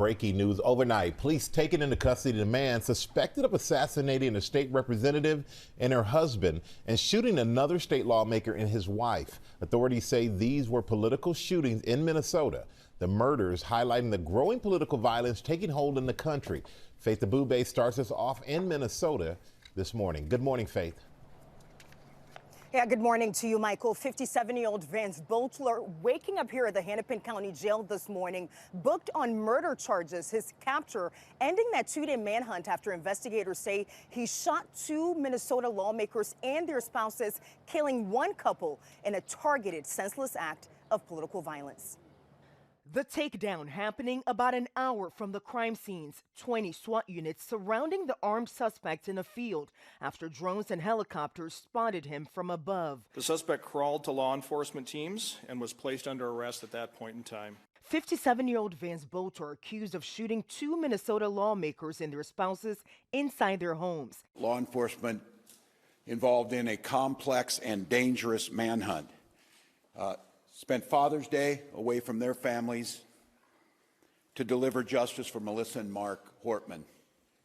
Breaking news overnight. Police taking into custody a man suspected of assassinating a state representative and her husband and shooting another state lawmaker and his wife. Authorities say these were political shootings in Minnesota. The murders highlighting the growing political violence taking hold in the country. Faith Abube starts us off in Minnesota this morning. Good morning, Faith. Yeah, good morning to you, Michael. 57-year-old Vance Boelter waking up here at the Hennepin County Jail this morning, booked on murder charges. His capture ending that two-day manhunt after investigators say he shot two Minnesota lawmakers and their spouses, killing one couple in a targeted, senseless act of political violence. The takedown happening about an hour from the crime scenes. 20 SWAT units surrounding the armed suspect in a field after drones and helicopters spotted him from above. The suspect crawled to law enforcement teams and was placed under arrest at that point in time. 57-year-old Vance Boelter accused of shooting two Minnesota lawmakers and their spouses inside their homes. Law enforcement involved in a complex and dangerous manhunt. Spent Father's Day away from their families to deliver justice for Melissa and Mark Hortman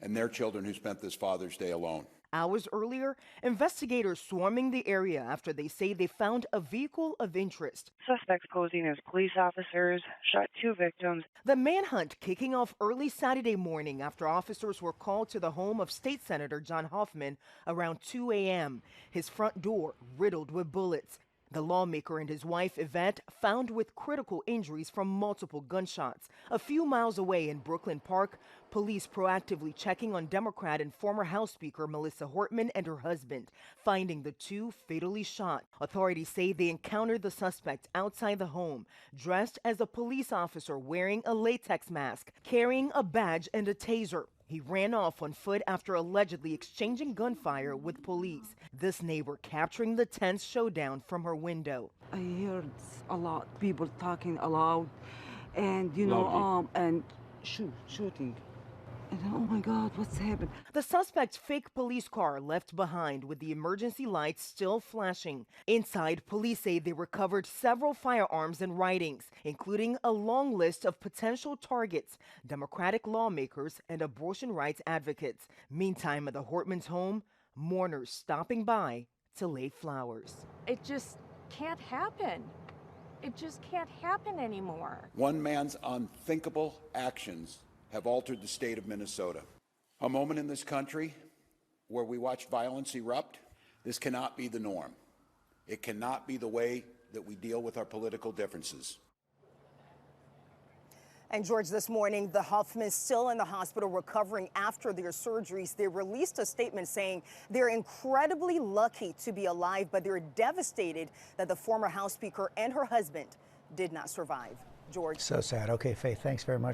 and their children who spent this Father's Day alone. Hours earlier, investigators swarming the area after they say they found a vehicle of interest. Suspects posing as police officers shot two victims. The manhunt kicking off early Saturday morning after officers were called to the home of State Senator John Hoffman around 2 a.m. His front door riddled with bullets. The lawmaker and his wife, Yvette, found with critical injuries from multiple gunshots. A few miles away in Brooklyn Park, police proactively checking on Democrat and former House Speaker Melissa Hortman and her husband, finding the two fatally shot. Authorities say they encountered the suspect outside the home, dressed as a police officer wearing a latex mask, carrying a badge and a taser. He ran off on foot after allegedly exchanging gunfire with police. This neighbor capturing the tense showdown from her window. I heard a lot of people talking aloud and, and shooting. And oh my God, what's happened? The suspect's fake police car left behind with the emergency lights still flashing. Inside, police say they recovered several firearms and writings, including a long list of potential targets, Democratic lawmakers and abortion rights advocates. Meantime, at the Hortman's home, mourners stopping by to lay flowers. It just can't happen. It just can't happen anymore. One man's unthinkable actions have altered the state of Minnesota. A moment in this country where we watch violence erupt. This cannot be the norm. It cannot be the way that we deal with our political differences. And George, this morning, the Hoffmans still in the hospital recovering after their surgeries. They released a statement saying they're incredibly lucky to be alive, but they're devastated that the former House Speaker and her husband did not survive. George. So sad. Okay, Faith, thanks very much.